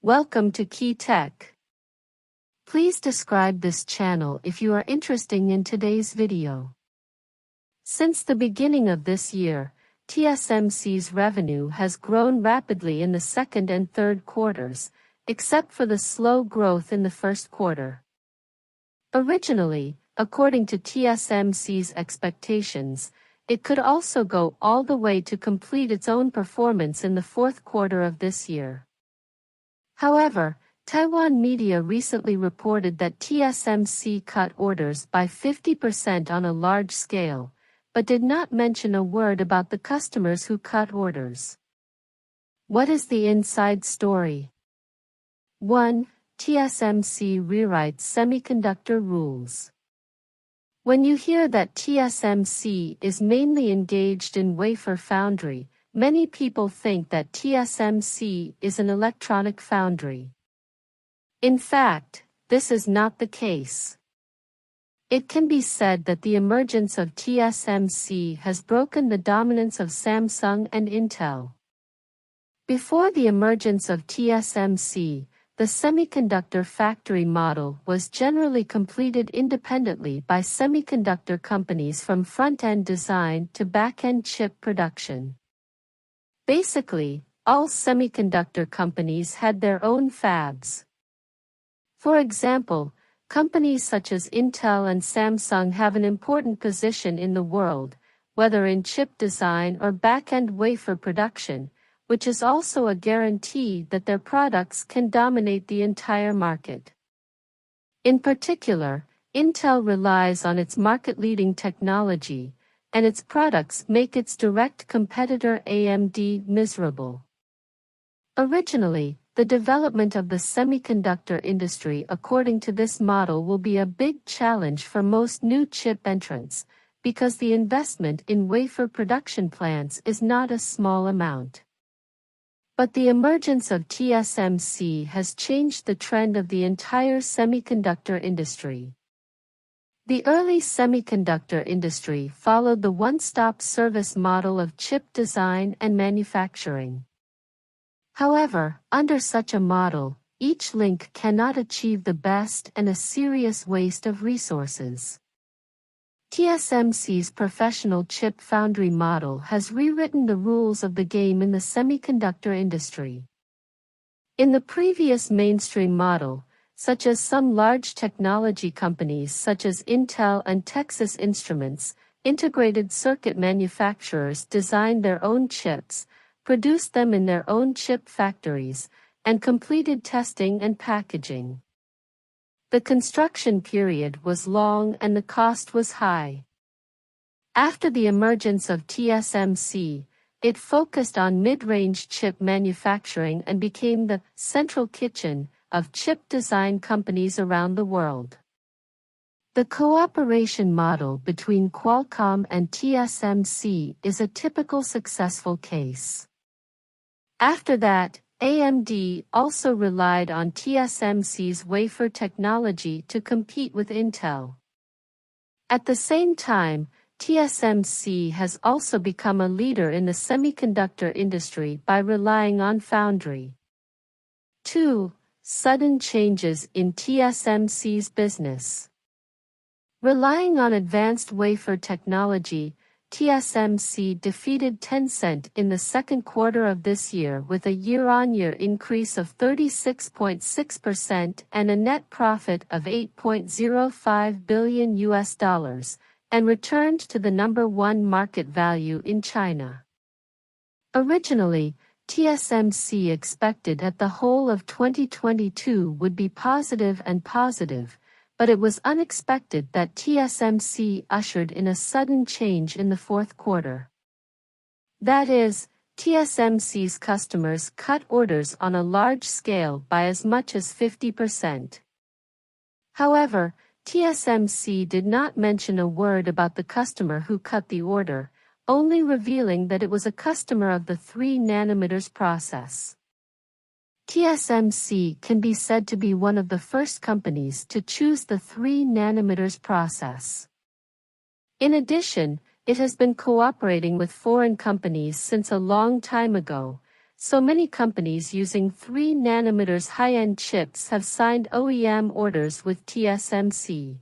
Welcome to Key Tech. Please describe this channel if you are interested in today's video. Since the beginning of this year, TSMC's revenue has grown rapidly in the second and third quarters, except for the slow growth in the first quarter. Originally, according to TSMC's expectations, it could also go all the way to complete its own performance in the fourth quarter of this year. However, Taiwan media recently reported that TSMC cut orders by 50% on a large scale, but did not mention a word about the customers who cut orders. What is the inside story? 1. TSMC rewrites semiconductor rules. When you hear that TSMC is mainly engaged in wafer foundry, many people think that TSMC is an electronic foundry. In fact, this is not the case. It can be said that the emergence of TSMC has broken the dominance of Samsung and Intel. Before the emergence of TSMC, the semiconductor factory model was generally completed independently by semiconductor companies from front-end design to back-end chip production. Basically, all semiconductor companies had their own fabs. For example, companies such as Intel and Samsung have an important position in the world, whether in chip design or back-end wafer production, which is also a guarantee that their products can dominate the entire market. In particular, Intel relies on its market-leading technology, and its products make its direct competitor AMD miserable. Originally, the development of the semiconductor industry according to this model will be a big challenge for most new chip entrants, because the investment in wafer production plants is not a small amount. But the emergence of TSMC has changed the trend of the entire semiconductor industry. The early semiconductor industry followed the one-stop service model of chip design and manufacturing. However, under such a model, each link cannot achieve the best and a serious waste of resources. TSMC's professional chip foundry model has rewritten the rules of the game in the semiconductor industry. In the previous mainstream model, such as some large technology companies such as Intel and Texas Instruments, integrated circuit manufacturers designed their own chips, produced them in their own chip factories, and completed testing and packaging. The construction period was long and the cost was high. After the emergence of TSMC, it focused on mid-range chip manufacturing and became the central kitchen of chip design companies around the world. The cooperation model between Qualcomm and TSMC is a typical successful case. After that, AMD also relied on TSMC's wafer technology to compete with Intel. At the same time, TSMC has also become a leader in the semiconductor industry by relying on foundry. 2. Sudden changes in TSMC's business. Relying on advanced wafer technology, TSMC defeated Tencent in the second quarter of this year with a year-on-year increase of 36.6% and a net profit of $8.05 billion, and returned to the number one market value in China. Originally, TSMC expected that the whole of 2022 would be positive, but it was unexpected that TSMC ushered in a sudden change in the fourth quarter. That is, TSMC's customers cut orders on a large scale by as much as 50%. However, TSMC did not mention a word about the customer who cut the order, only revealing that it was a customer of the 3nm process. TSMC can be said to be one of the first companies to choose the 3nm process. In addition, it has been cooperating with foreign companies since a long time ago, so many companies using 3 nanometers high-end chips have signed OEM orders with TSMC.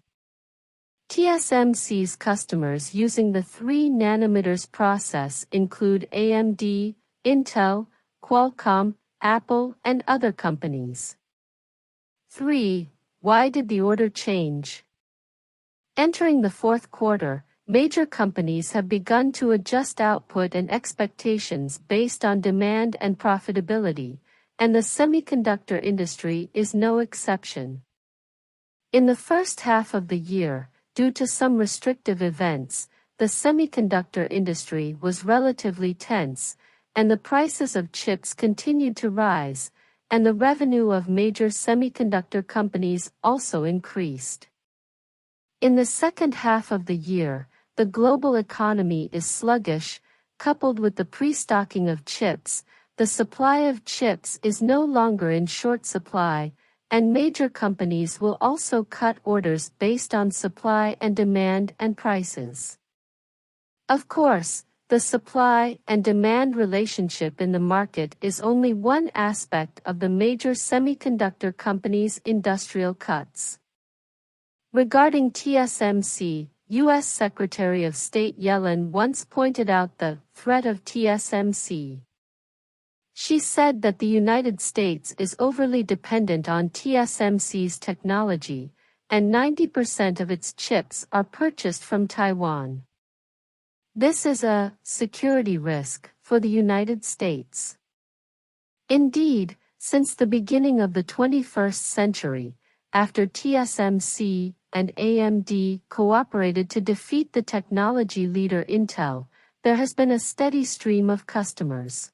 TSMC's customers using the 3 nanometers process include AMD, Intel, Qualcomm, Apple, and other companies. 3. Why did the order change? Entering the fourth quarter, major companies have begun to adjust output and expectations based on demand and profitability, and the semiconductor industry is no exception. In the first half of the year, due to some restrictive events, the semiconductor industry was relatively tense, and the prices of chips continued to rise, and the revenue of major semiconductor companies also increased. In the second half of the year, the global economy is sluggish, coupled with the pre-stocking of chips. The supply of chips is no longer in short supply, and major companies will also cut orders based on supply and demand and prices. Of course, the supply and demand relationship in the market is only one aspect of the major semiconductor companies' industrial cuts. Regarding TSMC, U.S. Secretary of State Yellen once pointed out the threat of TSMC. She said that the United States is overly dependent on TSMC's technology, and 90% of its chips are purchased from Taiwan. This is a security risk for the United States. Indeed, since the beginning of the 21st century, after TSMC and AMD cooperated to defeat the technology leader Intel, there has been a steady stream of customers.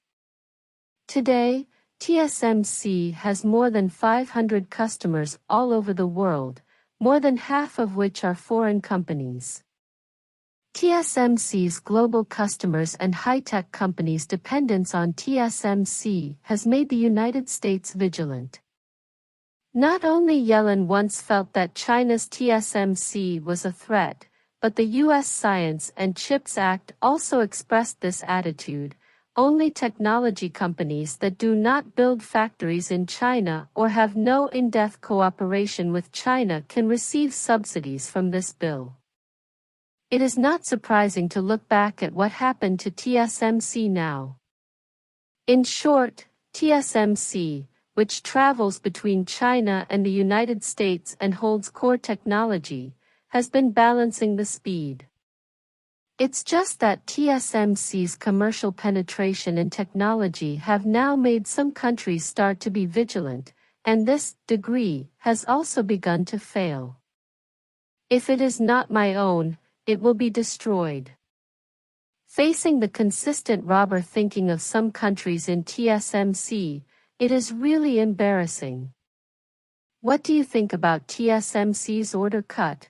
Today, TSMC has more than 500 customers all over the world, more than half of which are foreign companies. TSMC's global customers and high-tech companies' dependence on TSMC has made the United States vigilant. Not only Yellen once felt that China's TSMC was a threat, but the U.S. Science and Chips Act also expressed this attitude. Only technology companies that do not build factories in China or have no in-depth cooperation with China can receive subsidies from this bill. It is not surprising to look back at what happened to TSMC now. In short, TSMC, which travels between China and the United States and holds core technology, has been balancing the speed. It's just that TSMC's commercial penetration and technology have now made some countries start to be vigilant, and this degree has also begun to fail. If it is not my own, it will be destroyed. Facing the consistent robber thinking of some countries in TSMC, it is really embarrassing. What do you think about TSMC's order cut?